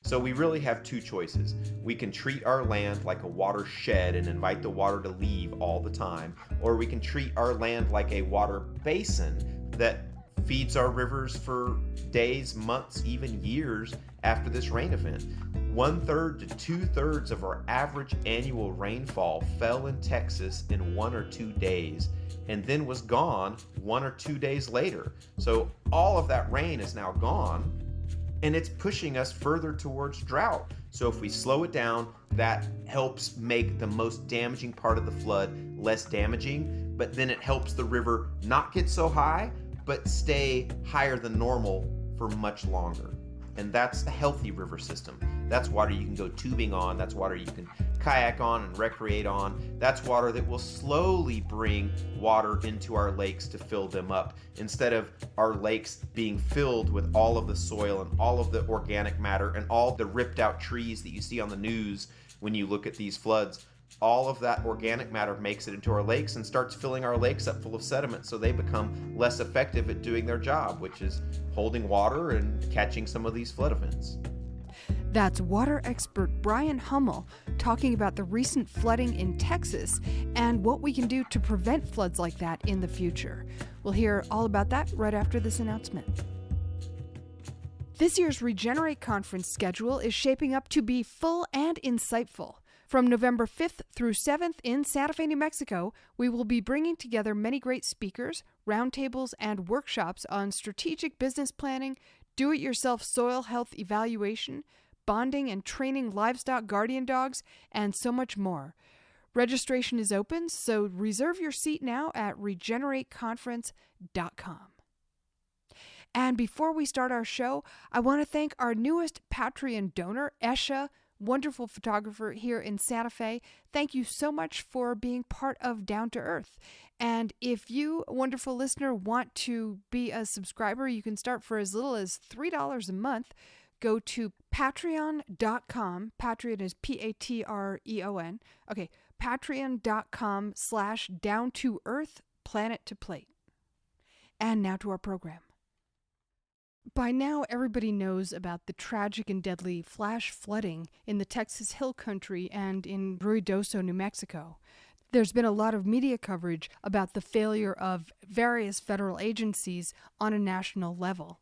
So we really have two choices. We can treat our land like a watershed and invite the water to leave all the time, or we can treat our land like a water basin that feeds our rivers for days, months, even years after this rain event. 1/3 to 2/3 of our average annual rainfall fell in Texas in 1 or 2 days and then was gone 1 or 2 days later. So all of that rain is now gone, and it's pushing us further towards drought. So if we slow it down, that helps make the most damaging part of the flood less damaging, but then it helps the river not get so high, but stay higher than normal for much longer. And that's a healthy river system. That's water you can go tubing on. That's water you can kayak on and recreate on. That's water that will slowly bring water into our lakes to fill them up, instead of our lakes being filled with all of the soil and all of the organic matter and all the ripped out trees that you see on the news when you look at these floods. All of that organic matter makes it into our lakes and starts filling our lakes up full of sediment, so they become less effective at doing their job, which is holding water and catching some of these flood events. That's water expert Bryan Hummel talking about the recent flooding in Texas and what we can do to prevent floods like that in the future. We'll hear all about that right after this announcement. This year's Regenerate Conference schedule is shaping up to be full and insightful. From November 5th through 7th in Santa Fe, New Mexico, we will be bringing together many great speakers, roundtables, and workshops on strategic business planning, do-it-yourself soil health evaluation, bonding and training livestock guardian dogs, and so much more. Registration is open, so reserve your seat now at regenerateconference.com. And before we start our show, I want to thank our newest Patreon donor, Esha, wonderful photographer here in Santa Fe. Thank you so much for being part of Down to Earth. And if you, a wonderful listener, want to be a subscriber, you can start for as little as $3 a month. Go to patreon.com. Patreon is Patreon. Okay, patreon.com/down-to-earth planet to plate. And now to our program. By now, everybody knows about the tragic and deadly flash flooding in the Texas Hill Country and in Ruidoso, New Mexico. There's been a lot of media coverage about the failure of various federal agencies on a national level.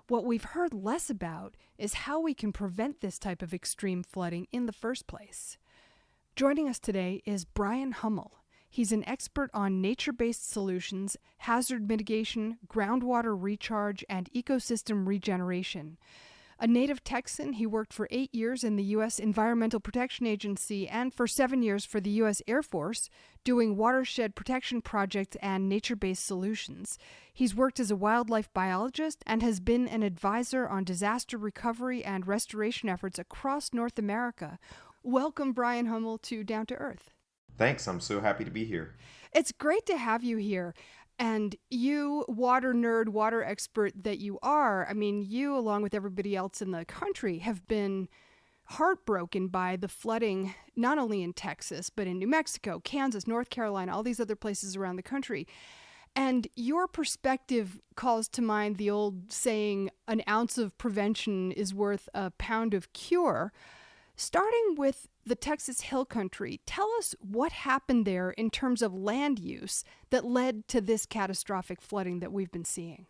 What we've heard less about is how we can prevent this type of extreme flooding in the first place. Joining us today is Bryan Hummel. He's an expert on nature-based solutions, hazard mitigation, groundwater recharge, and ecosystem regeneration. A native Texan, he worked for 8 years in the U.S. Environmental Protection Agency and for 7 years for the U.S. Air Force, doing watershed protection projects and nature-based solutions. He's worked as a wildlife biologist and has been an advisor on disaster recovery and restoration efforts across North America. Welcome, Bryan Hummel, to Down to Earth. Thanks, I'm so happy to be here. It's great to have you here. And you, water nerd, water expert that you are, I mean, you, along with everybody else in the country, have been heartbroken by the flooding, not only in Texas, but in New Mexico, Kansas, North Carolina, all these other places around the country. And your perspective calls to mind the old saying, an ounce of prevention is worth a pound of cure. Starting with the Texas Hill Country, tell us what happened there in terms of land use that led to this catastrophic flooding that we've been seeing.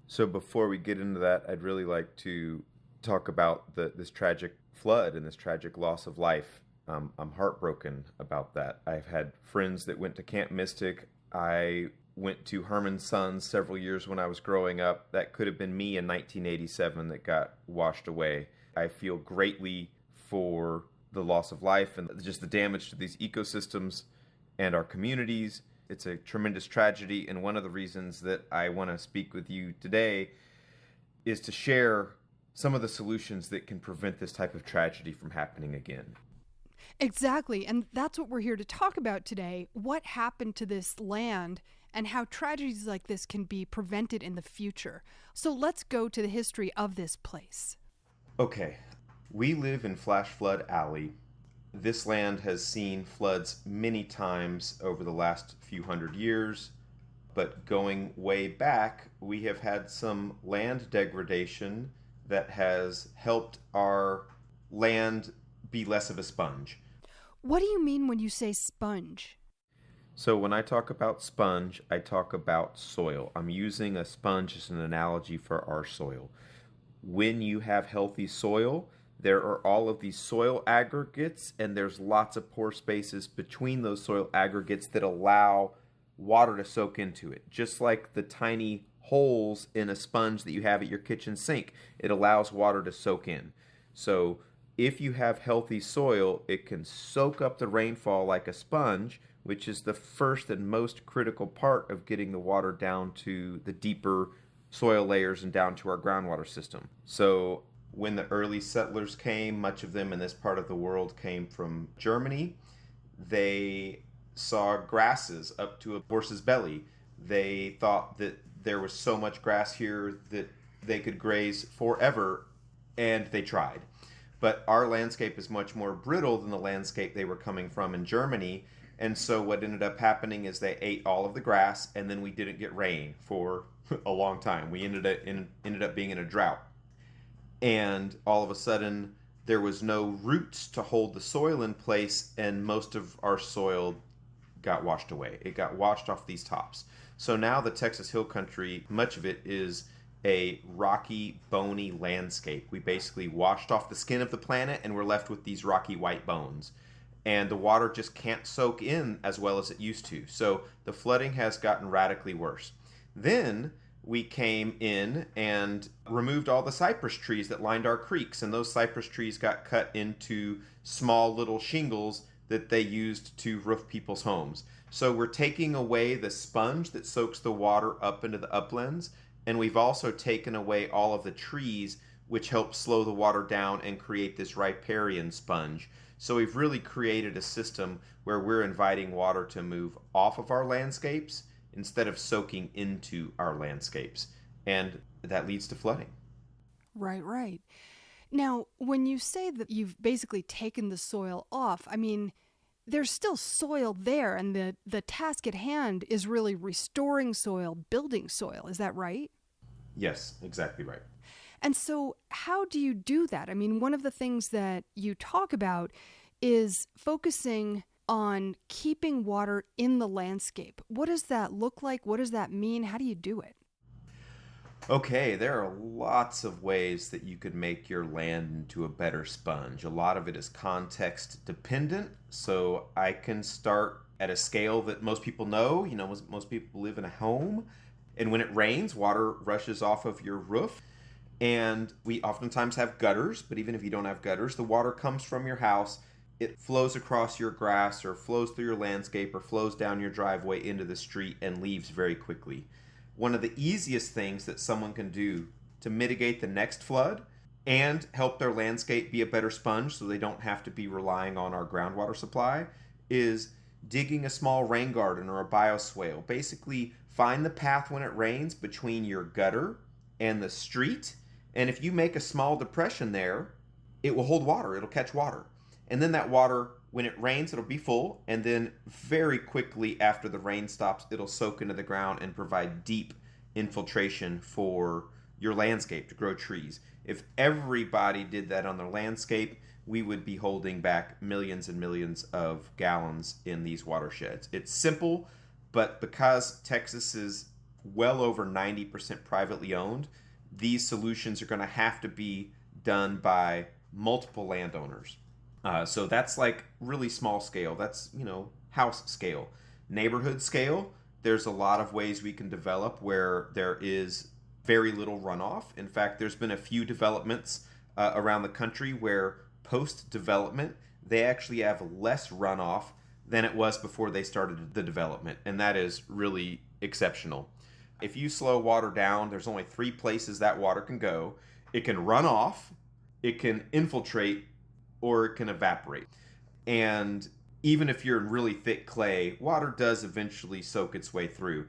So before we get into that, I'd really like to talk about this tragic flood and this tragic loss of life. I'm heartbroken about that. I've had friends that went to Camp Mystic. I went to Herman's Sons several years when I was growing up. That could have been me in 1987 that got washed away. I feel greatly for the loss of life and just the damage to these ecosystems and our communities. It's a tremendous tragedy, and one of the reasons that I want to speak with you today is to share some of the solutions that can prevent this type of tragedy from happening again. Exactly, and that's what we're here to talk about today. What happened to this land and how tragedies like this can be prevented in the future. So let's go to the history of this place. Okay. We live in Flash Flood Alley. This land has seen floods many times over the last few hundred years, but going way back, we have had some land degradation that has helped our land be less of a sponge. What do you mean when you say sponge? So when I talk about sponge, I talk about soil. I'm using a sponge as an analogy for our soil. When you have healthy soil, there are all of these soil aggregates, and there's lots of pore spaces between those soil aggregates that allow water to soak into it. Just like the tiny holes in a sponge that you have at your kitchen sink, it allows water to soak in. So if you have healthy soil, it can soak up the rainfall like a sponge, which is the first and most critical part of getting the water down to the deeper soil layers and down to our groundwater system. So when the early settlers came, much of them in this part of the world came from Germany, they saw grasses up to a horse's belly. They thought that there was so much grass here that they could graze forever, and they tried. But our landscape is much more brittle than the landscape they were coming from in Germany. And so what ended up happening is they ate all of the grass, and then we didn't get rain for a long time. We ended up being in a drought. And all of a sudden, there was no roots to hold the soil in place, and most of our soil got washed away. It got washed off these tops. So now the Texas Hill Country, much of it is a rocky, bony landscape. We basically washed off the skin of the planet, and we're left with these rocky white bones. And the water just can't soak in as well as it used to. So the flooding has gotten radically worse. Then we came in and removed all the cypress trees that lined our creeks, and those cypress trees got cut into small little shingles that they used to roof people's homes. So we're taking away the sponge that soaks the water up into the uplands, and we've also taken away all of the trees which help slow the water down and create this riparian sponge. So we've really created a system where we're inviting water to move off of our landscapes instead of soaking into our landscapes. And that leads to flooding. Right, right. Now, when you say that you've basically taken the soil off, I mean, there's still soil there, and the task at hand is really restoring soil, building soil. Is that right? Yes, exactly right. And so how do you do that? I mean, one of the things that you talk about is focusing on keeping water in the landscape. What does that look like? What does that mean? How do you do it? Okay, there are lots of ways that you could make your land into a better sponge. A lot of it is context dependent, so I can start at a scale that most people know. You know, most people live in a home, and when it rains, water rushes off of your roof. And we oftentimes have gutters, but even if you don't have gutters, the water comes from your house. It flows across your grass or flows through your landscape or flows down your driveway into the street and leaves very quickly. One of the easiest things that someone can do to mitigate the next flood and help their landscape be a better sponge so they don't have to be relying on our groundwater supply is digging a small rain garden or a bioswale. Basically, find the path when it rains between your gutter and the street. And if you make a small depression there, it will hold water. It'll catch water. And then that water, when it rains, it'll be full. And then very quickly after the rain stops, it'll soak into the ground and provide deep infiltration for your landscape to grow trees. If everybody did that on their landscape, we would be holding back millions and millions of gallons in these watersheds. It's simple, but because Texas is well over 90% privately owned, these solutions are going to have to be done by multiple landowners. So that's like really small scale. That's, house scale. Neighborhood scale, there's a lot of ways we can develop where there is very little runoff. In fact, there's been a few developments around the country where post-development, they actually have less runoff than it was before they started the development. And that is really exceptional. If you slow water down, there's only 3 places that water can go. It can run off, it can infiltrate, or it can evaporate. And even if you're in really thick clay, water does eventually soak its way through.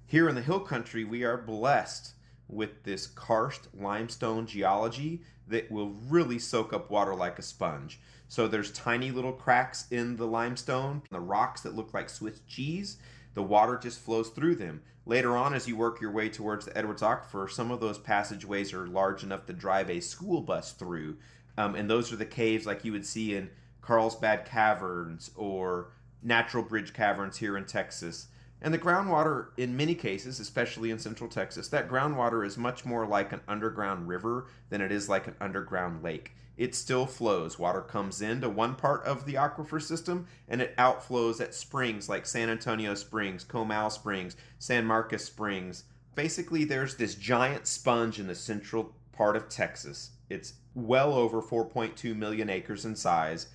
Here in the hill country, we are blessed with this karst limestone geology that will really soak up water like a sponge. So there's tiny little cracks in the limestone, the rocks that look like Swiss cheese. The water just flows through them. Later on, as you work your way towards the Edwards Aquifer, some of those passageways are large enough to drive a school bus through. And those are the caves like you would see in Carlsbad Caverns or Natural Bridge Caverns here in Texas. And the groundwater, in many cases, especially in central Texas, that groundwater is much more like an underground river than it is like an underground lake. It still flows. Water comes into one part of the aquifer system and it outflows at springs like San Antonio Springs, Comal Springs, San Marcos Springs. Basically, there's this giant sponge in the central part of Texas. It's well over 4.2 million acres in size.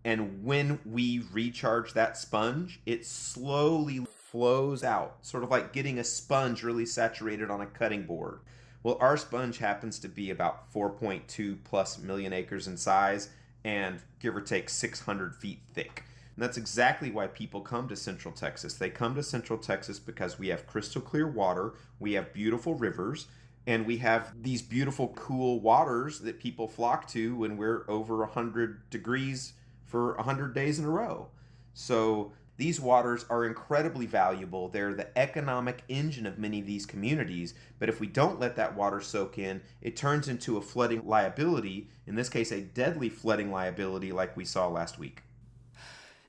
And when we recharge that sponge, it slowly flows out, sort of like getting a sponge really saturated on a cutting board. Well, our sponge happens to be about 4.2 plus million acres in size and give or take 600 feet thick. And that's exactly why people come to Central Texas. They come to Central Texas because we have crystal clear water, we have beautiful rivers, and we have these beautiful, cool waters that people flock to when we're over 100 degrees for 100 days in a row. So these waters are incredibly valuable. They're the economic engine of many of these communities. But if we don't let that water soak in, it turns into a flooding liability, in this case, a deadly flooding liability like we saw last week.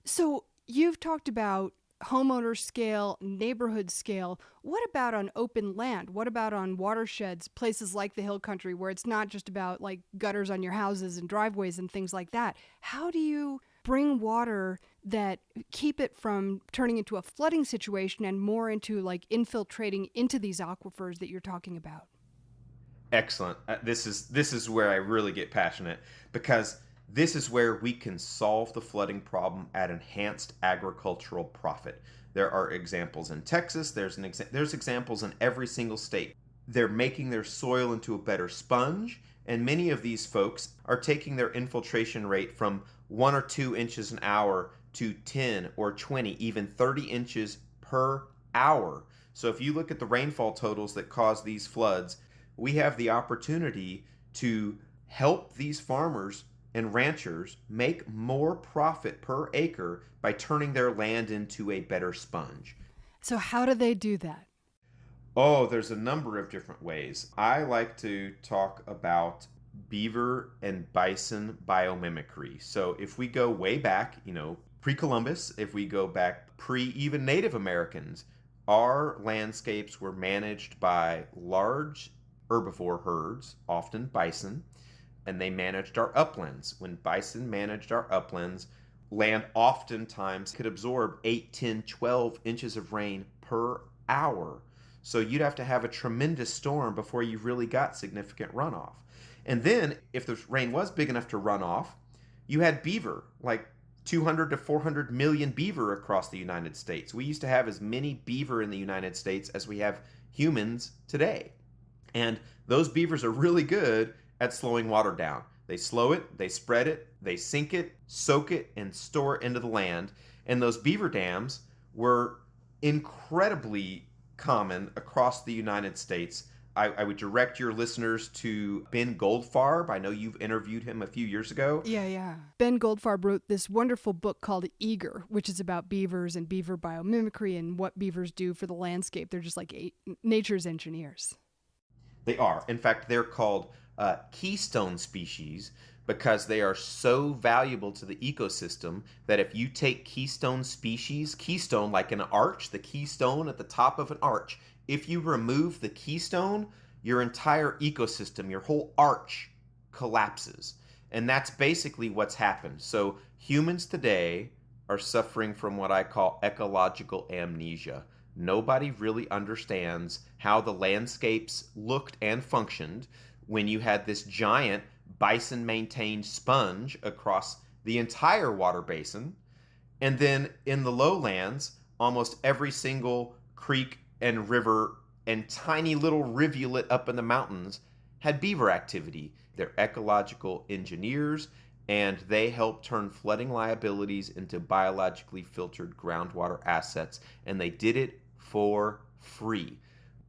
So you've talked about homeowner scale, neighborhood scale. What about on open land? What about on watersheds, places like the Hill Country, where it's not just about like gutters on your houses and driveways and things like that? How do you bring water that keep it from turning into a flooding situation and more into like infiltrating into these aquifers that you're talking about? Excellent. This is where I really get passionate, because this is where we can solve the flooding problem at enhanced agricultural profit. There are examples in Texas. There's examples in every single state. They're making their soil into a better sponge, and many of these folks are taking their infiltration rate from 1 or 2 inches an hour to 10 or 20, even 30 inches per hour. So if you look at the rainfall totals that cause these floods, we have the opportunity to help these farmers and ranchers make more profit per acre by turning their land into a better sponge. So how do they do that? Oh, there's a number of different ways. I like to talk about beaver and bison biomimicry. So if we go way back, pre-Columbus, if we go back pre-even Native Americans, our landscapes were managed by large herbivore herds, often bison, and they managed our uplands. When bison managed our uplands, land oftentimes could absorb 8, 10, 12 inches of rain per hour. So you'd have to have a tremendous storm before you really got significant runoff. And then, if the rain was big enough to run off, you had beaver, like 200 to 400 million beaver across the United States. We used to have as many beaver in the United States as we have humans today. And those beavers are really good at slowing water down. They slow it, they spread it, they sink it, soak it, and store it into the land. And those beaver dams were incredibly common across the United States. I would direct your listeners to Ben Goldfarb. I know you've interviewed him a few years ago. Yeah. Ben Goldfarb wrote this wonderful book called Eager, which is about beavers and beaver biomimicry and what beavers do for the landscape. They're just like nature's engineers. They are. In fact, they're called keystone species because they are so valuable to the ecosystem that if you take keystone species, keystone like an arch, the keystone at the top of an arch, if you remove the keystone, your entire ecosystem, your whole arch collapses. And that's basically what's happened. So humans today are suffering from what I call ecological amnesia. Nobody really understands how the landscapes looked and functioned when you had this giant bison-maintained sponge across the entire water basin. And then in the lowlands, almost every single creek and river and tiny little rivulet up in the mountains had beaver activity. They're ecological engineers, and they help turn flooding liabilities into biologically filtered groundwater assets. And they did it for free.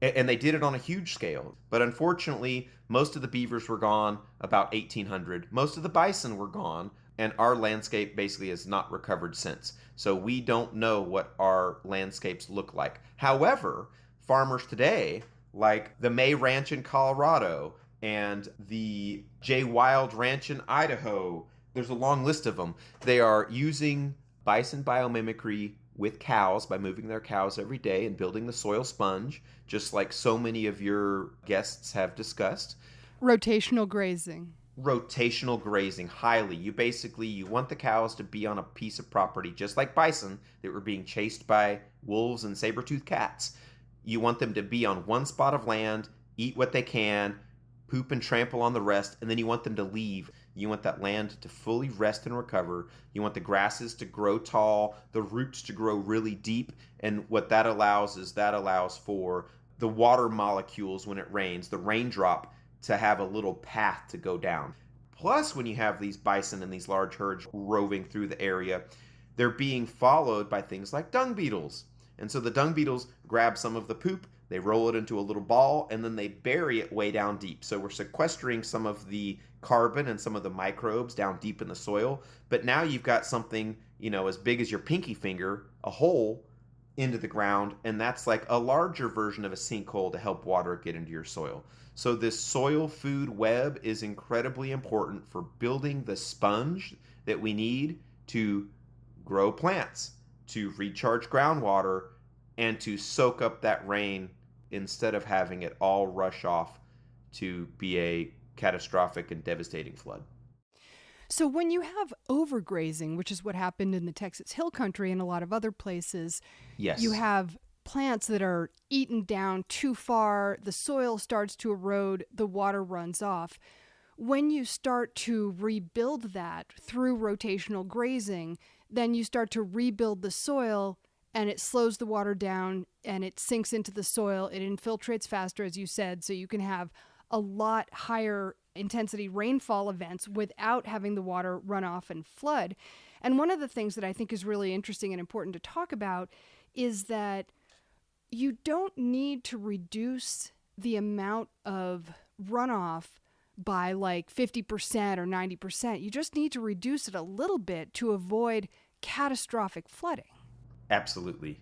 And they did it on a huge scale. But unfortunately, most of the beavers were gone about 1800. Most of the bison were gone and our landscape basically has not recovered since. So we don't know what our landscapes look like. However, farmers today, like the May Ranch in Colorado and the J. Wild Ranch in Idaho, there's a long list of them. They are using bison biomimicry with cows by moving their cows every day and building the soil sponge, just like so many of your guests have discussed. Rotational grazing. Rotational grazing, highly. You want the cows to be on a piece of property, just like bison that were being chased by wolves and saber-toothed cats. You want them to be on one spot of land, eat what they can, poop and trample on the rest, and then you want them to leave. You want that land to fully rest and recover. You want the grasses to grow tall, the roots to grow really deep, and what that allows for the water molecules when it rains, the raindrop, to have a little path to go down. Plus, when you have these bison and these large herds roving through the area, they're being followed by things like dung beetles. And so the dung beetles grab some of the poop, they roll it into a little ball, and then they bury it way down deep. So we're sequestering some of the carbon and some of the microbes down deep in the soil. But now you've got something, as big as your pinky finger, a hole into the ground, and that's like a larger version of a sinkhole to help water get into your soil. So this soil food web is incredibly important for building the sponge that we need to grow plants, to recharge groundwater, and to soak up that rain instead of having it all rush off to be a catastrophic and devastating flood. So when you have overgrazing, which is what happened in the Texas Hill Country and a lot of other places, yes, you have plants that are eaten down too far, the soil starts to erode, the water runs off. When you start to rebuild that through rotational grazing, then you start to rebuild the soil, and it slows the water down and it sinks into the soil. It infiltrates faster, as you said, so you can have a lot higher intensity rainfall events without having the water run off and flood. And one of the things that I think is really interesting and important to talk about is that you don't need to reduce the amount of runoff by like 50% or 90%. You just need to reduce it a little bit to avoid catastrophic flooding. Absolutely.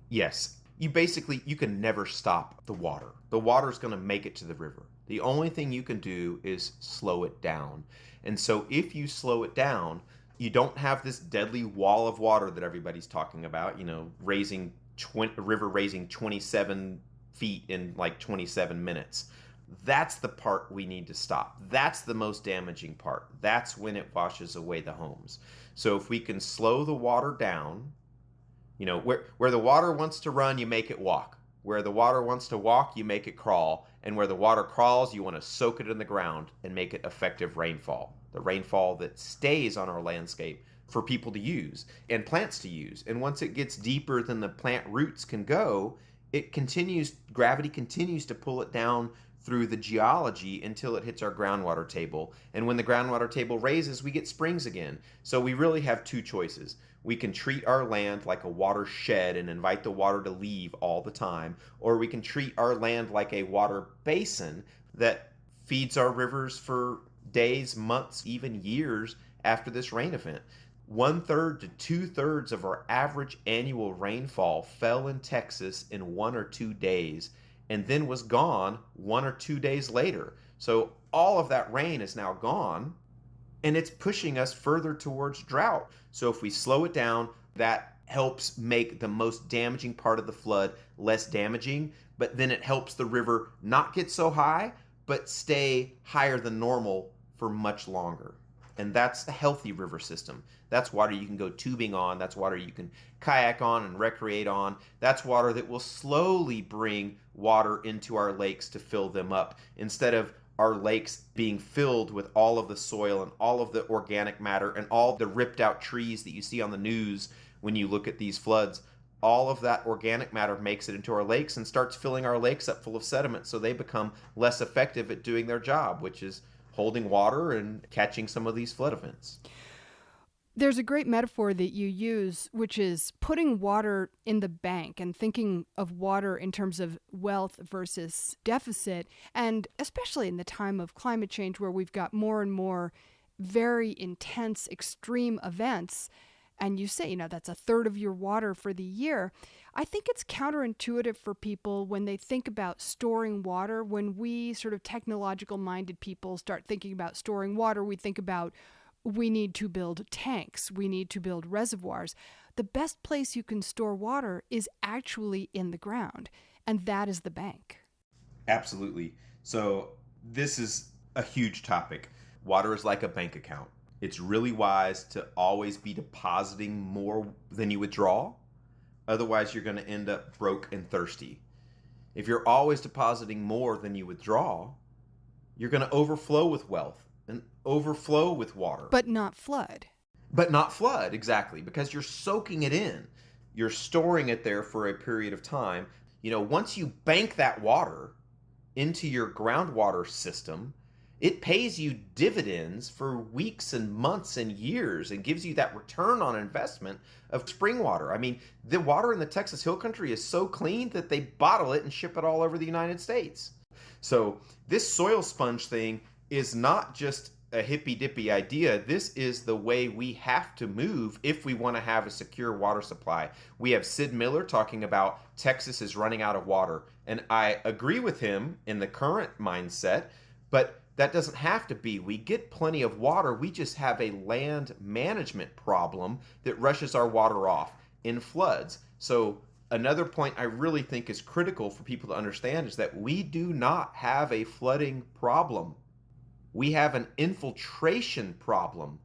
Yes. You can never stop the water. The water's going to make it to the river. The only thing you can do is slow it down. And so if you slow it down, you don't have this deadly wall of water that everybody's talking about, river raising 27 feet in like 27 minutes. That's the part we need to stop. That's the most damaging part. That's when it washes away the homes. So if we can slow the water down, where the water wants to run, you make it walk. Where the water wants to walk, you make it crawl. And where the water crawls, you want to soak it in the ground and make it effective rainfall. The rainfall that stays on our landscape for people to use and plants to use. And once it gets deeper than the plant roots can go, gravity continues to pull it down through the geology until it hits our groundwater table. And when the groundwater table raises, we get springs again. So we really have two choices. We can treat our land like a watershed and invite the water to leave all the time, or we can treat our land like a water basin that feeds our rivers for days, months, even years after this rain event. 1/3 to 2/3 of our average annual rainfall fell in Texas in 1 or 2 days and then was gone 1 or 2 days later. So all of that rain is now gone, and it's pushing us further towards drought. So if we slow it down, that helps make the most damaging part of the flood less damaging, but then it helps the river not get so high, but stay higher than normal for much longer. And that's the healthy river system. That's water you can go tubing on. That's water you can kayak on and recreate on. That's water that will slowly bring water into our lakes to fill them up, instead of our lakes being filled with all of the soil and all of the organic matter and all the ripped out trees that you see on the news when you look at these floods. All of that organic matter makes it into our lakes and starts filling our lakes up full of sediment, so they become less effective at doing their job, which is holding water and catching some of these flood events. There's a great metaphor that you use, which is putting water in the bank and thinking of water in terms of wealth versus deficit. And especially in the time of climate change, where we've got more and more very intense extreme events, and you say, that's a third of your water for the year, I think it's counterintuitive for people when they think about storing water. When we sort of technological minded people start thinking about storing water, we think about we need to build tanks, we need to build reservoirs. The best place you can store water is actually in the ground, and that is the bank. Absolutely. So this is a huge topic. Water is like a bank account. It's really wise to always be depositing more than you withdraw. Otherwise, you're going to end up broke and thirsty. If you're always depositing more than you withdraw, you're going to overflow with wealth and overflow with water. But not flood. But not flood, exactly, because you're soaking it in. You're storing it there for a period of time. Once you bank that water into your groundwater system, it pays you dividends for weeks and months and years and gives you that return on investment of spring water. I mean, the water in the Texas Hill Country is so clean that they bottle it and ship it all over the United States. So this soil sponge thing is not just a hippy-dippy idea. This is the way we have to move if we want to have a secure water supply. We have Sid Miller talking about Texas is running out of water, and I agree with him in the current mindset, but that doesn't have to be. We get plenty of water. We just have a land management problem that rushes our water off in floods. So another point I really think is critical for people to understand is that we do not have a flooding problem. We have an infiltration problem.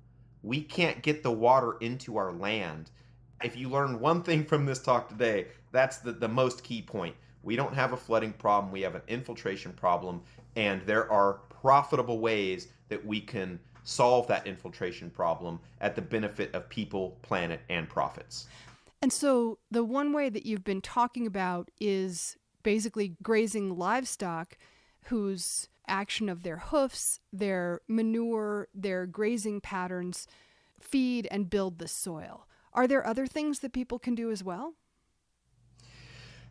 We can't get the water into our land. If you learn one thing from this talk today, that's the most key point. We don't have a flooding problem. We have an infiltration problem, and there are profitable ways that we can solve that infiltration problem at the benefit of people, planet, and profits. And so the one way that you've been talking about is basically grazing livestock whose action of their hoofs, their manure, their grazing patterns feed and build the soil. Are there other things that people can do as well?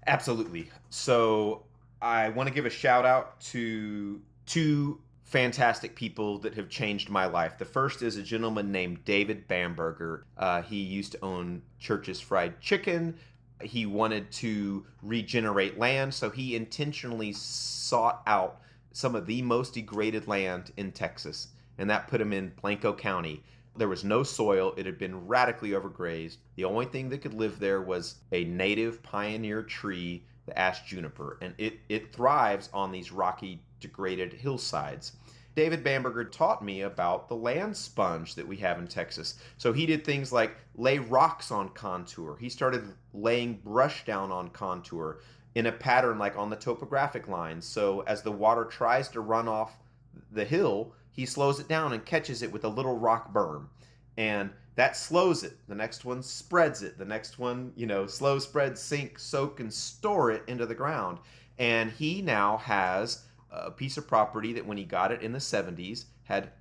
Absolutely. So I want to give a shout out to two fantastic people that have changed my life. The first is a gentleman named David Bamberger. He used to own Church's Fried Chicken. He wanted to regenerate land, so he intentionally sought out some of the most degraded land in Texas, and that put him in Blanco County. There was no soil. It had been radically overgrazed. The only thing that could live there was a native pioneer tree, the ash juniper, and it thrives on these rocky, degraded hillsides. David Bamberger taught me about the land sponge that we have in Texas. So he did things like lay rocks on contour. He started laying brush down on contour in a pattern like on the topographic lines. So as the water tries to run off the hill, he slows it down and catches it with a little rock berm. And that slows it. The next one spreads it. The next one, slow spread, sink, soak, and store it into the ground. And he now has a piece of property that when he got it in the 70s had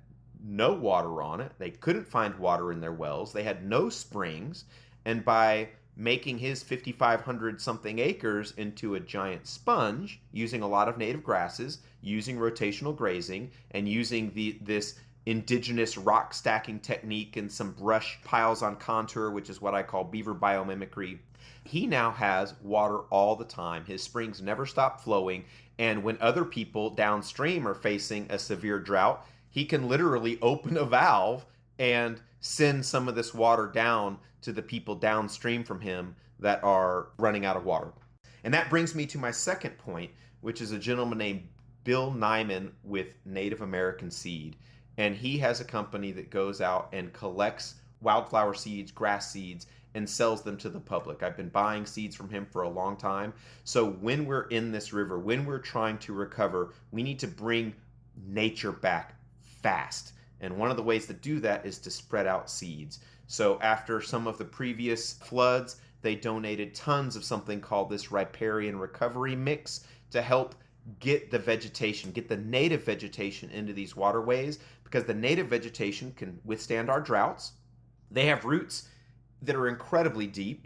no water on it. They couldn't find water in their wells. They had no springs. And by making his 5,500 something acres into a giant sponge, using a lot of native grasses, using rotational grazing, and using this indigenous rock stacking technique and some brush piles on contour, which is what I call beaver biomimicry, he now has water all the time. His springs never stop flowing. And when other people downstream are facing a severe drought, he can literally open a valve and send some of this water down to the people downstream from him that are running out of water. And that brings me to my second point, which is a gentleman named Bill Nyman with Native American Seed. And he has a company that goes out and collects wildflower seeds, grass seeds, and sells them to the public. I've been buying seeds from him for a long time. So when we're in this river, when we're trying to recover, we need to bring nature back fast. And one of the ways to do that is to spread out seeds. So after some of the previous floods, they donated tons of something called this riparian recovery mix to help get the vegetation, get the native vegetation into these waterways, because the native vegetation can withstand our droughts. They have roots that are incredibly deep,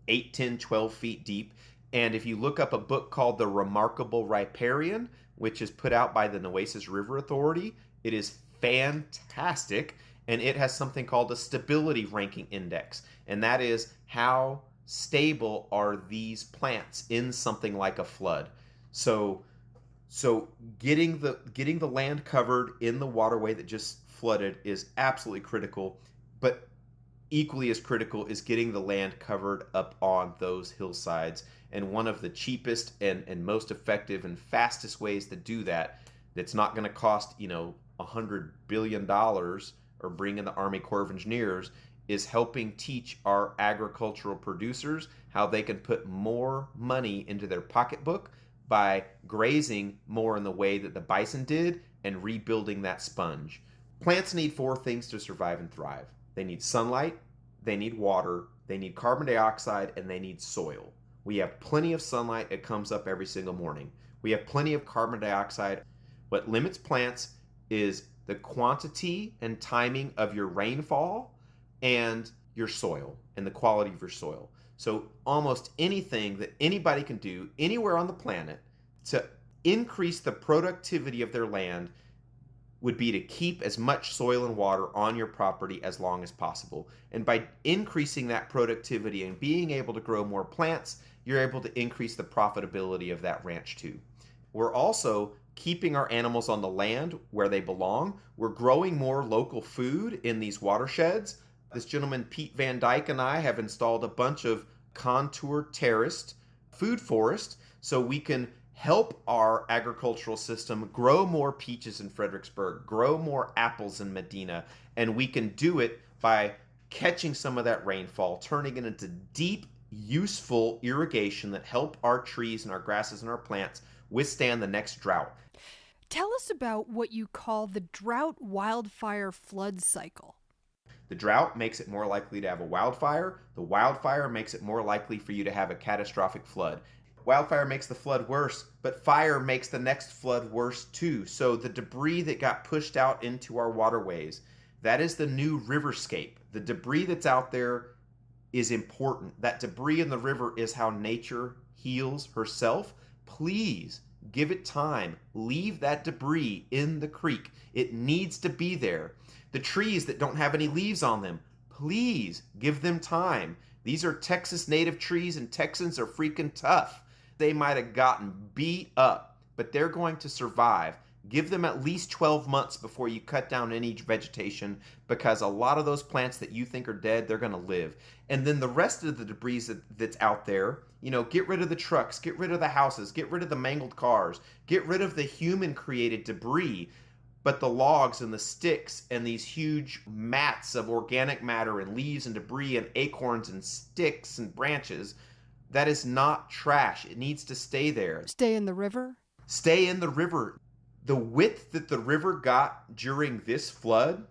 8, 10, 12 feet deep. And if you look up a book called The Remarkable Riparian, which is put out by the Nueces River Authority, it is fantastic, and it has something called a stability ranking index, and that is how stable are these plants in something like a flood. So getting the land covered in the waterway that just flooded is absolutely critical, but equally as critical is getting the land covered up on those hillsides. And one of the cheapest and most effective and fastest ways to do that, that's not going to cost, $100 billion or bring in the Army Corps of Engineers, is helping teach our agricultural producers how they can put more money into their pocketbook by grazing more in the way that the bison did and rebuilding that sponge. Plants need 4 things to survive and thrive. They need sunlight, they need water, they need carbon dioxide, and they need soil. We have plenty of sunlight. It comes up every single morning. We have plenty of carbon dioxide. What limits plants is the quantity and timing of your rainfall and your soil and the quality of your soil. So almost anything that anybody can do anywhere on the planet to increase the productivity of their land would be to keep as much soil and water on your property as long as possible. And by increasing that productivity and being able to grow more plants, you're able to increase the profitability of that ranch too. We're also keeping our animals on the land where they belong. We're growing more local food in these watersheds. This gentleman, Pete Van Dyke, and I have installed a bunch of contour terraced food forest so we can help our agricultural system grow more peaches in Fredericksburg, grow more apples in Medina, and we can do it by catching some of that rainfall, turning it into deep, useful irrigation that help our trees and our grasses and our plants withstand the next drought. Tell us about what you call the drought wildfire flood cycle. The drought makes it more likely to have a wildfire. The wildfire makes it more likely for you to have a catastrophic flood. Wildfire makes the flood worse, but fire makes the next flood worse too. So the debris that got pushed out into our waterways, that is the new riverscape. The debris that's out there is important. That debris in the river is how nature heals herself. Please give it time. Leave that debris in the creek. It needs to be there. The trees that don't have any leaves on them, please give them time. These are Texas native trees, and Texans are freaking tough. They might have gotten beat up, but they're going to survive. Give them at least 12 months before you cut down any vegetation, because a lot of those plants that you think are dead, they're going to live. And then the rest of the debris that's out there, get rid of the trucks, get rid of the houses, get rid of the mangled cars, get rid of the human-created debris. But the logs and the sticks and these huge mats of organic matter and leaves and debris and acorns and sticks and branches, that is not trash. It needs to stay there. Stay in the river? Stay in the river. The width that the river got during this flood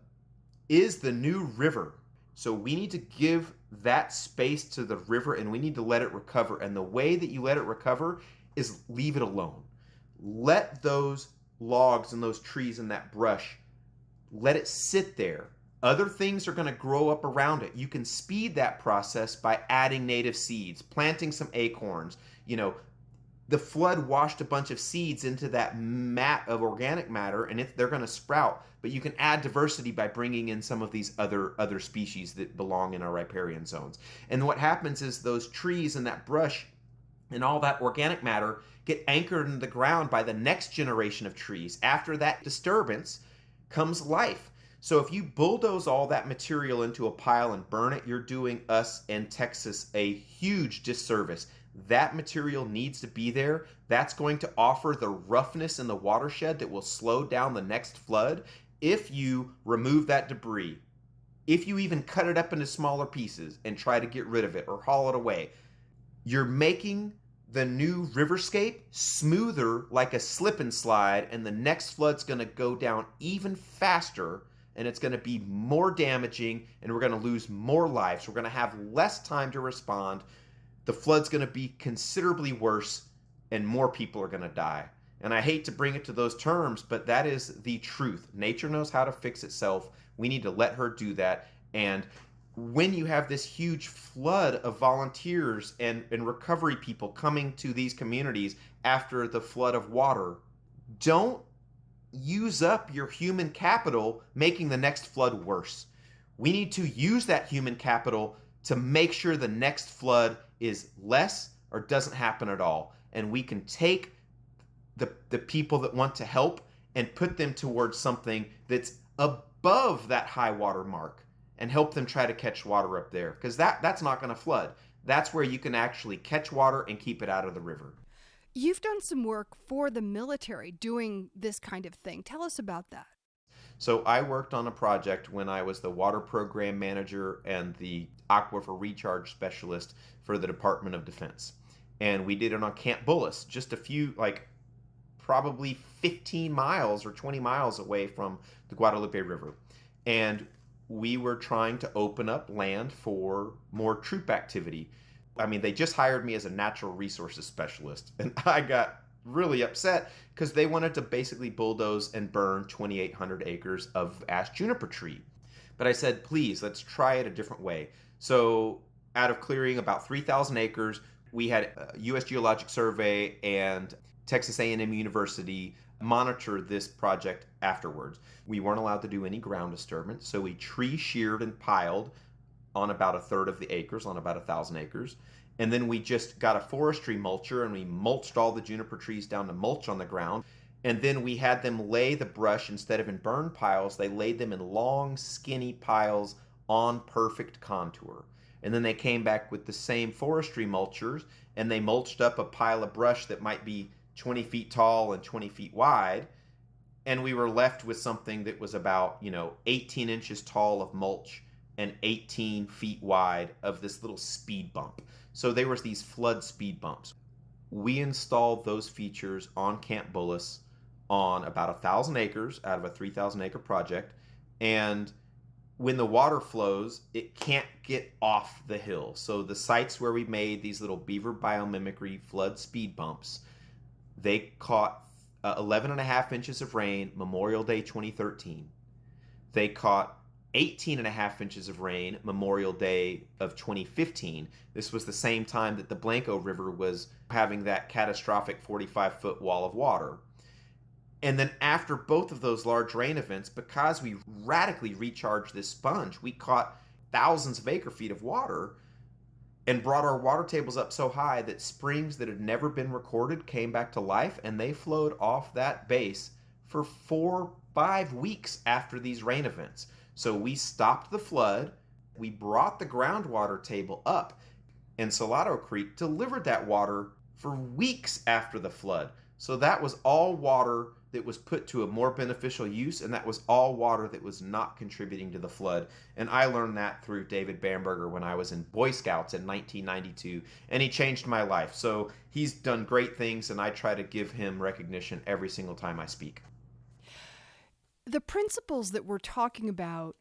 is the new river. So we need to give that space to the river, and we need to let it recover. And the way that you let it recover is leave it alone. Let those logs and those trees and that brush, let it sit there. Other things are going to grow up around it. You can speed that process by adding native seeds, planting some acorns. The flood washed a bunch of seeds into that mat of organic matter, and they're going to sprout. But you can add diversity by bringing in some of these other species that belong in our riparian zones. And what happens is those trees and that brush and all that organic matter get anchored in the ground by the next generation of trees. After that disturbance comes life. So if you bulldoze all that material into a pile and burn it, you're doing us and Texas a huge disservice. That material needs to be there. That's going to offer the roughness in the watershed that will slow down the next flood if you remove that debris. If you even cut it up into smaller pieces and try to get rid of it or haul it away, you're making the new riverscape smoother like a slip and slide, and the next flood's going to go down even faster, and it's going to be more damaging, and we're going to lose more lives. We're going to have less time to respond. The flood's going to be considerably worse, and more people are going to die. And I hate to bring it to those terms, but that is the truth. Nature knows how to fix itself. We need to let her do that. And when you have this huge flood of volunteers and recovery people coming to these communities after the flood of water, don't use up your human capital making the next flood worse. We need to use that human capital to make sure the next flood is less or doesn't happen at all. And we can take the people that want to help and put them towards something that's above that high water mark and help them try to catch water up there, because that's not going to flood. That's where you can actually catch water and keep it out of the river. You've done some work for the military doing this kind of thing. Tell us about that. So I worked on a project when I was the water program manager and the aquifer recharge specialist for the Department of Defense. And we did it on Camp Bullis, just a few, probably 15 miles or 20 miles away from the Guadalupe River. And we were trying to open up land for more troop activity. I mean, they just hired me as a natural resources specialist, and I got really upset because they wanted to basically bulldoze and burn 2,800 acres of ash juniper tree. But I said, please, let's try it a different way. So out of clearing about 3,000 acres, we had U.S. Geologic Survey and Texas A&M University monitor this project afterwards. We weren't allowed to do any ground disturbance, so we tree sheared and piled on about a third of the acres, on about 1,000 acres. And then we just got a forestry mulcher and we mulched all the juniper trees down to mulch on the ground. And then we had them lay the brush, instead of in burn piles, they laid them in long, skinny piles on perfect contour. And then they came back with the same forestry mulchers and they mulched up a pile of brush that might be 20 feet tall and 20 feet wide. And we were left with something that was about, 18 inches tall of mulch and 18 feet wide of this little speed bump. So there was these flood speed bumps. We installed those features on Camp Bullis on about 1,000 acres out of a 3,000 acre project. And when the water flows, it can't get off the hill. So the sites where we made these little beaver biomimicry flood speed bumps, they caught 11 and a half inches of rain Memorial Day 2013. They caught 18 and a half inches of rain Memorial Day of 2015. This was the same time that the Blanco River was having that catastrophic 45-foot wall of water. And then after both of those large rain events, because we radically recharged this sponge, we caught thousands of acre feet of water and brought our water tables up so high that springs that had never been recorded came back to life, and they flowed off that base for 4-5 weeks after these rain events. So we stopped the flood, we brought the groundwater table up, and Salado Creek delivered that water for weeks after the flood. So that was all water that was put to a more beneficial use, and that was all water that was not contributing to the flood. And I learned that through David Bamberger when I was in Boy Scouts in 1992, and he changed my life. So he's done great things, and I try to give him recognition every single time I speak. The principles that we're talking about,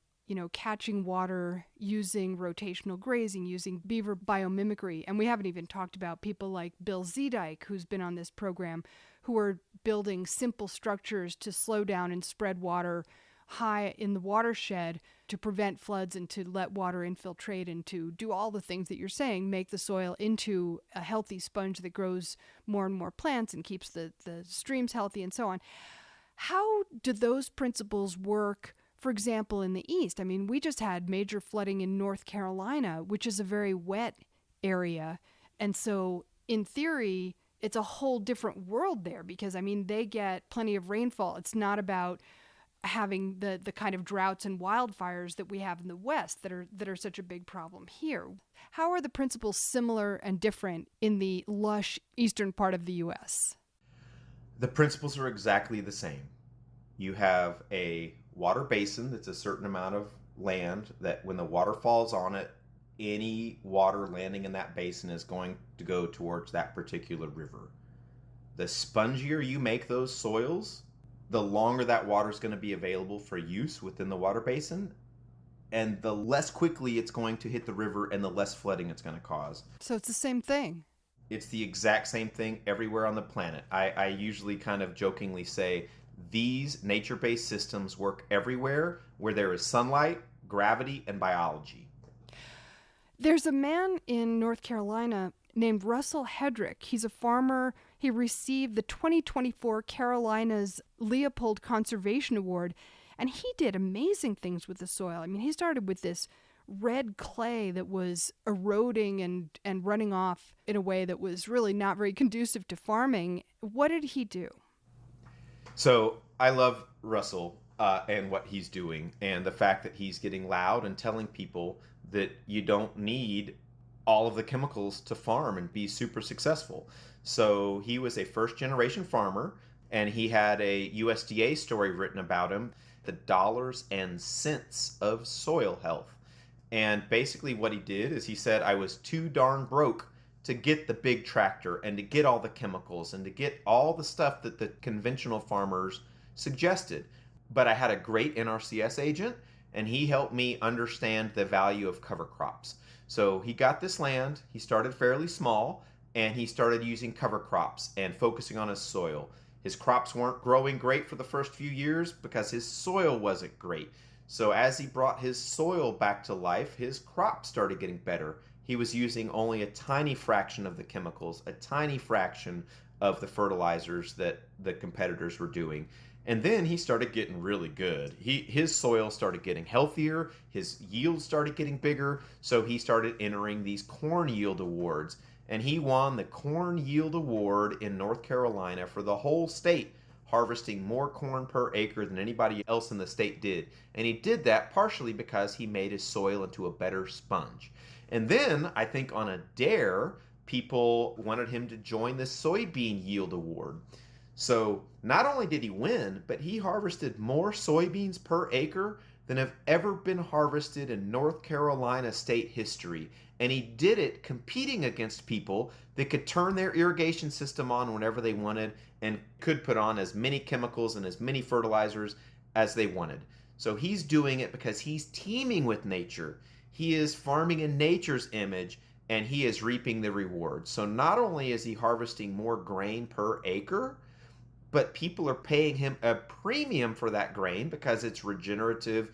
catching water, using rotational grazing, using beaver biomimicry, and we haven't even talked about people like Bill Zedike, who's been on this program, who are building simple structures to slow down and spread water high in the watershed to prevent floods and to let water infiltrate and to do all the things that you're saying, make the soil into a healthy sponge that grows more and more plants and keeps the streams healthy and so on. How do those principles work, for example, in the East? I mean, we just had major flooding in North Carolina, which is a very wet area. And so, in theory, it's a whole different world there because, they get plenty of rainfall. It's not about having the kind of droughts and wildfires that we have in the West that are such a big problem here. How are the principles similar and different in the lush eastern part of the U.S.? The principles are exactly the same. You have a water basin that's a certain amount of land that when the water falls on it, any water landing in that basin is going to go towards that particular river. The spongier you make those soils, the longer that water is going to be available for use within the water basin, and the less quickly it's going to hit the river and the less flooding it's going to cause. So it's the same thing. It's the exact same thing everywhere on the planet. I usually kind of jokingly say these nature-based systems work everywhere where there is sunlight, gravity, and biology. There's a man in North Carolina named Russell Hedrick. He's a farmer. He received the 2024 Carolinas Leopold Conservation Award, and he did amazing things with the soil. I mean, he started with this red clay that was eroding and running off in a way that was really not very conducive to farming. What did he do? So I love Russell and what he's doing, and the fact that he's getting loud and telling people that you don't need all of the chemicals to farm and be super successful. So he was a first generation farmer, and he had a USDA story written about him, the dollars and cents of soil health. And basically what he did is he said, I was too darn broke to get the big tractor and to get all the chemicals and to get all the stuff that the conventional farmers suggested. But I had a great NRCS agent, and he helped me understand the value of cover crops. So he got this land, he started fairly small, and he started using cover crops and focusing on his soil. His crops weren't growing great for the first few years because his soil wasn't great. So as he brought his soil back to life, his crops started getting better. He was using only a tiny fraction of the chemicals, a tiny fraction of the fertilizers that the competitors were doing. And then he started getting really good. His soil started getting healthier, his yield started getting bigger, so he started entering these corn yield awards. And he won the Corn Yield Award in North Carolina for the whole state, harvesting more corn per acre than anybody else in the state did. And he did that partially because he made his soil into a better sponge. And then, I think on a dare, people wanted him to join the Soybean Yield Award. So not only did he win, but he harvested more soybeans per acre than have ever been harvested in North Carolina state history. And he did it competing against people that could turn their irrigation system on whenever they wanted and could put on as many chemicals and as many fertilizers as they wanted. So he's doing it because he's teaming with nature. He is farming in nature's image, and he is reaping the rewards. So not only is he harvesting more grain per acre, but people are paying him a premium for that grain because it's regenerative,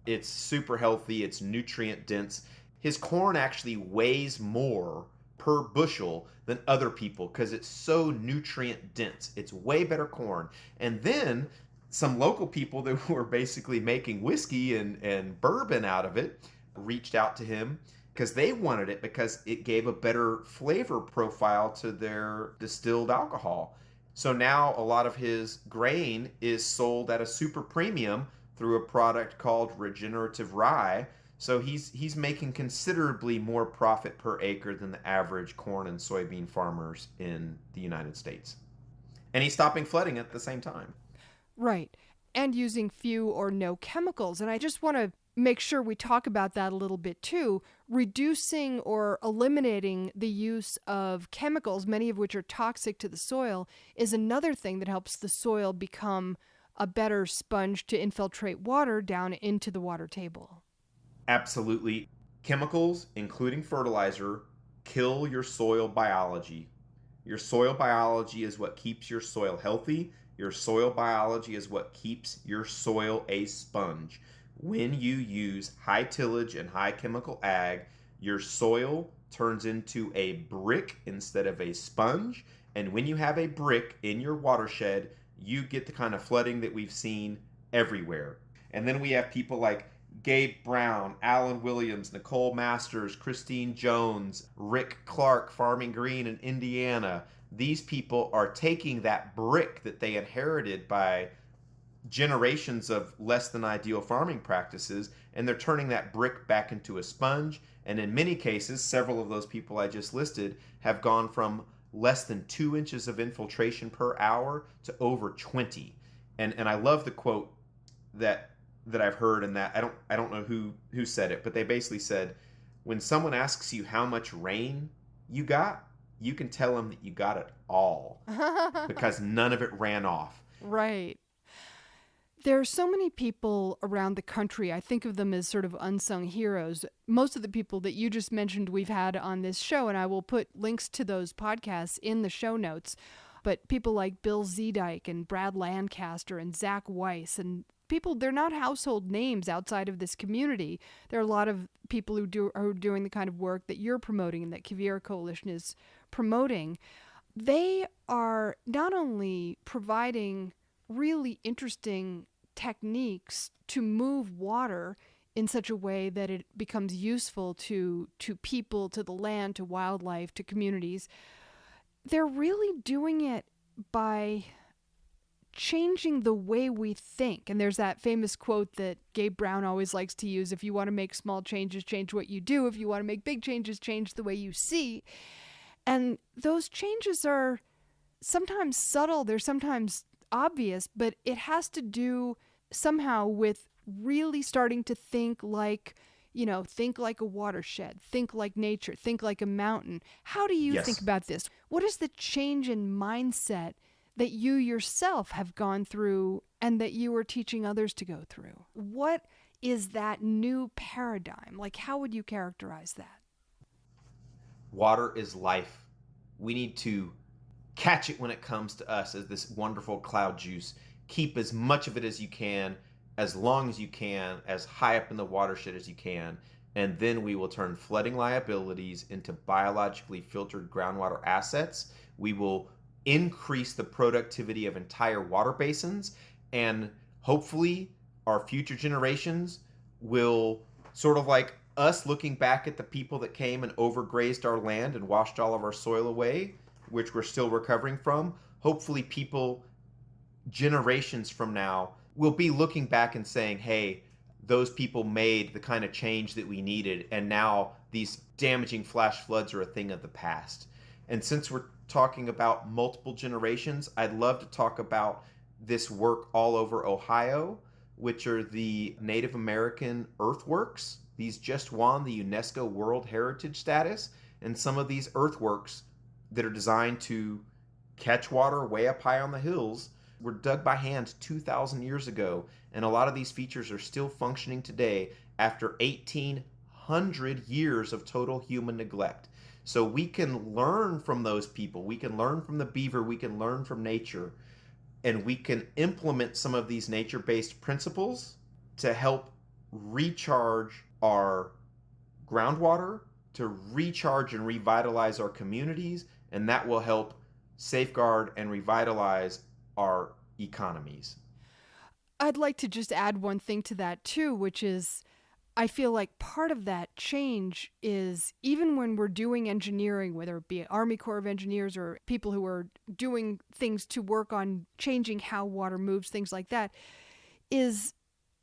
it's super healthy, it's nutrient dense. His corn actually weighs more per bushel than other people because it's so nutrient dense. It's way better corn. And then some local people that were basically making whiskey and bourbon out of it reached out to him because they wanted it because it gave a better flavor profile to their distilled alcohol. So now a lot of his grain is sold at a super premium through a product called regenerative rye. So he's making considerably more profit per acre than the average corn and soybean farmers in the United States. And he's stopping flooding at the same time. Right. And using few or no chemicals. And I just want to make sure we talk about that a little bit too. Reducing or eliminating the use of chemicals, many of which are toxic to the soil, is another thing that helps the soil become a better sponge to infiltrate water down into the water table. Absolutely. Chemicals, including fertilizer, kill your soil biology. Your soil biology is what keeps your soil healthy. Your soil biology is what keeps your soil a sponge. When you use high tillage and high chemical ag, your soil turns into a brick instead of a sponge. And when you have a brick in your watershed, you get the kind of flooding that we've seen everywhere. And then we have people like Gabe Brown, Alan Williams, Nicole Masters, Christine Jones, Rick Clark, Farming Green in Indiana. These people are taking that brick that they inherited by generations of less than ideal farming practices, and they're turning that brick back into a sponge. And in many cases, several of those people I just listed have gone from less than 2 inches of infiltration per hour to over 20. And I love the quote that I've heard, and that I don't know who said it, but they basically said, when someone asks you how much rain you got, you can tell them that you got it all because none of it ran off. Right. There are so many people around the country. I think of them as sort of unsung heroes. Most of the people that you just mentioned we've had on this show, and I will put links to those podcasts in the show notes. But people like Bill Zedike and Brad Lancaster and Zach Weiss and people, they're not household names outside of this community. There are a lot of people who are doing the kind of work that you're promoting and that Quivira Coalition is promoting. they are not only providing really interesting techniques to move water in such a way that it becomes useful to people, to the land, to wildlife, to communities. They're really doing it by changing the way we think. And there's that famous quote that Gabe Brown always likes to use: if you want to make small changes, change what you do. If you want to make big changes, change the way you see. And those changes are sometimes subtle, they're sometimes obvious, but it has to do somehow with really starting to think like, think like a watershed, think like nature, think like a mountain. How do you think about this? What is the change in mindset that you yourself have gone through and that you are teaching others to go through? What is that new paradigm? Like, how would you characterize that? Water is life. We need to catch it when it comes to us as this wonderful cloud juice. Keep as much of it as you can, as long as you can, as high up in the watershed as you can, and then we will turn flooding liabilities into biologically filtered groundwater assets. We will increase the productivity of entire water basins, and hopefully our future generations will, sort of like us looking back at the people that came and overgrazed our land and washed all of our soil away, which we're still recovering from, hopefully people generations from now will be looking back and saying, hey, those people made the kind of change that we needed, and now these damaging flash floods are a thing of the past. And since we're talking about multiple generations, I'd love to talk about this work all over Ohio, which are the Native American earthworks. These just won the UNESCO World Heritage status, and some of these earthworks that are designed to catch water way up high on the hills were dug by hand 2,000 years ago, and a lot of these features are still functioning today after 1,800 years of total human neglect. So we can learn from those people. We can learn from the beaver. We can learn from nature. And we can implement some of these nature-based principles to help recharge our groundwater, to recharge and revitalize our communities, and that will help safeguard and revitalize our economies. I'd like to just add one thing to that too, which is I feel like part of that change is even when we're doing engineering, whether it be Army Corps of Engineers or people who are doing things to work on changing how water moves, things like that, is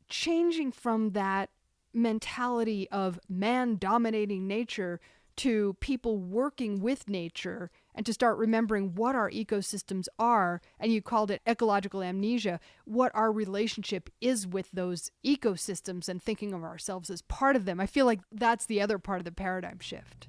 changing from that mentality of man dominating nature to people working with nature, and to start remembering what our ecosystems are, and you called it ecological amnesia, what our relationship is with those ecosystems, and thinking of ourselves as part of them. I feel like that's the other part of the paradigm shift.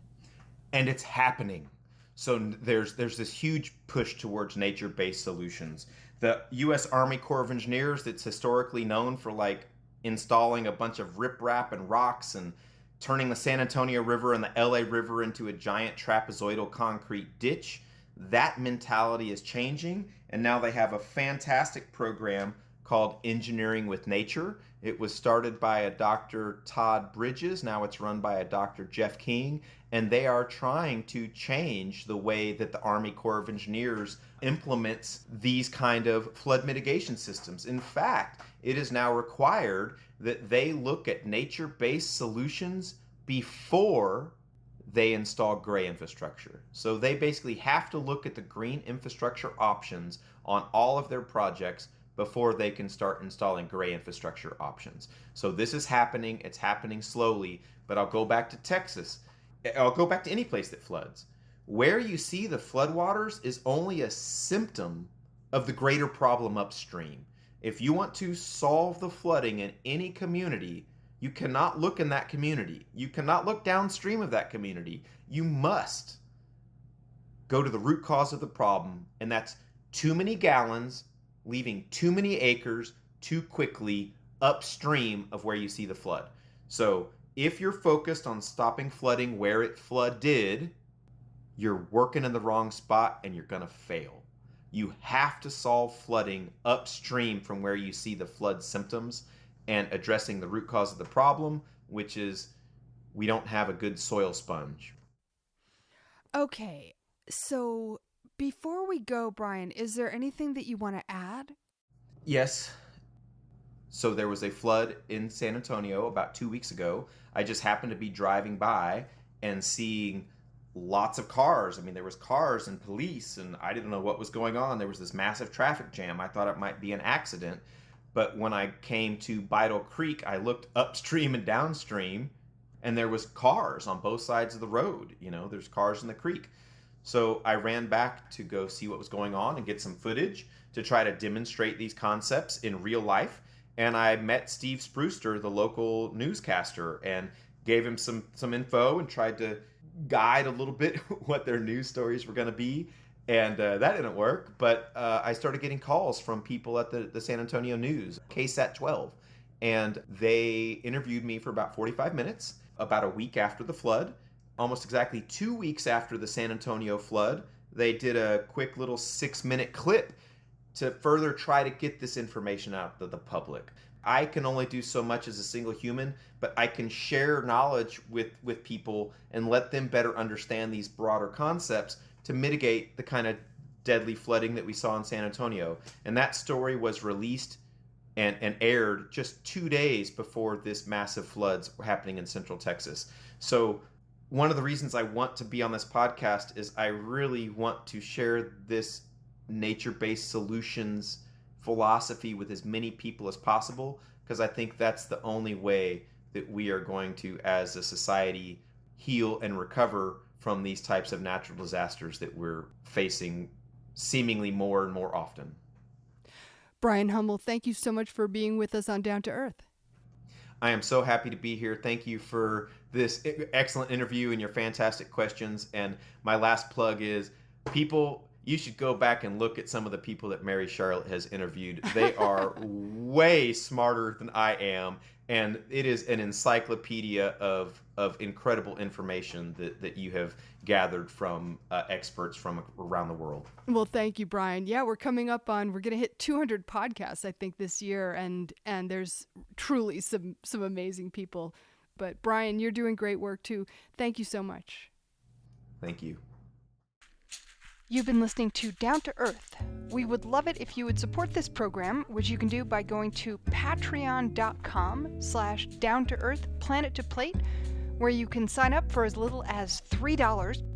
And it's happening. So there's this huge push towards nature-based solutions. The U.S. Army Corps of Engineers, that's historically known for like installing a bunch of riprap and rocks and turning the San Antonio River and the LA River into a giant trapezoidal concrete ditch, that mentality is changing, and now they have a fantastic program called Engineering with Nature. It was started by a Dr. Todd Bridges. Now it's run by a Dr. Jeff King, and they are trying to change the way that the Army Corps of Engineers implements these kind of flood mitigation systems. In fact, it is now required that they look at nature-based solutions before they install gray infrastructure. So they basically have to look at the green infrastructure options on all of their projects before they can start installing gray infrastructure options. So this is happening. It's happening slowly, but I'll go back to Texas. I'll go back to any place that floods. Where you see the floodwaters is only a symptom of the greater problem upstream. If you want to solve the flooding in any community, you cannot look in that community. You cannot look downstream of that community. You must go to the root cause of the problem, and that's too many gallons leaving too many acres too quickly upstream of where you see the flood. So if you're focused on stopping flooding where it flooded, you're working in the wrong spot and you're going to fail. You have to solve flooding upstream from where you see the flood symptoms and addressing the root cause of the problem, which is we don't have a good soil sponge. Okay, so Before we go, Bryan, is there anything that you want to add? Yes. So there was a flood in San Antonio about 2 weeks ago. I just happened to be driving by and seeing lots of cars. I mean, there was cars and police, and I didn't know what was going on. There was this massive traffic jam. I thought it might be an accident. But when I came to Beidle Creek, I looked upstream and downstream, and there was cars on both sides of the road. There's cars in the creek. So I ran back to go see what was going on and get some footage to try to demonstrate these concepts in real life. And I met Steve Spruster, the local newscaster, and gave him some info and tried to guide a little bit what their news stories were going to be. And that didn't work. But I started getting calls from people at the San Antonio News, KSAT 12. And they interviewed me for about 45 minutes, about a week after the flood. Almost exactly 2 weeks after the San Antonio flood, they did a quick little 6-minute clip to further try to get this information out to the public. I can only do so much as a single human, but I can share knowledge with people and let them better understand these broader concepts to mitigate the kind of deadly flooding that we saw in San Antonio. And that story was released and aired just 2 days before this massive floods were happening in Central Texas. So one of the reasons I want to be on this podcast is I really want to share this nature-based solutions philosophy with as many people as possible, because I think that's the only way that we are going to, as a society, heal and recover from these types of natural disasters that we're facing seemingly more and more often. Bryan Hummel, thank you so much for being with us on Down to Earth. I am so happy to be here. Thank you for this excellent interview and your fantastic questions. And my last plug is, you should go back and look at some of the people that Mary Charlotte has interviewed. They are way smarter than I am. And it is an encyclopedia of incredible information that you have gathered from experts from around the world. Well, thank you, Bryan. Yeah, we're going to hit 200 podcasts, I think, this year. And there's truly some amazing people. But Bryan, you're doing great work too. Thank you so much. Thank you. You've been listening to Down to Earth. We would love it if you would support this program, which you can do by going to patreon.com/down-to-earth-planet-to-plate, where you can sign up for as little as $3.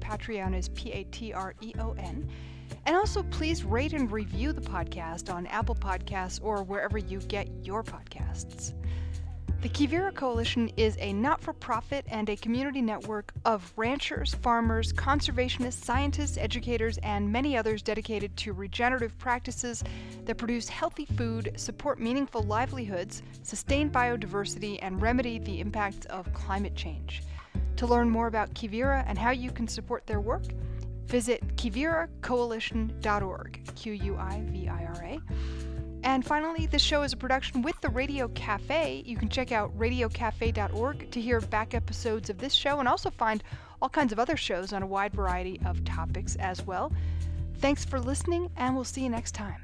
Patreon is Patreon. And also please rate and review the podcast on Apple Podcasts or wherever you get your podcasts. The Quivira Coalition is a not-for-profit and a community network of ranchers, farmers, conservationists, scientists, educators, and many others dedicated to regenerative practices that produce healthy food, support meaningful livelihoods, sustain biodiversity, and remedy the impacts of climate change. To learn more about Quivira and how you can support their work, visit quiviracoalition.org, Quivira. And finally, this show is a production with the Radio Cafe. You can check out radiocafe.org to hear back episodes of this show and also find all kinds of other shows on a wide variety of topics as well. Thanks for listening, and we'll see you next time.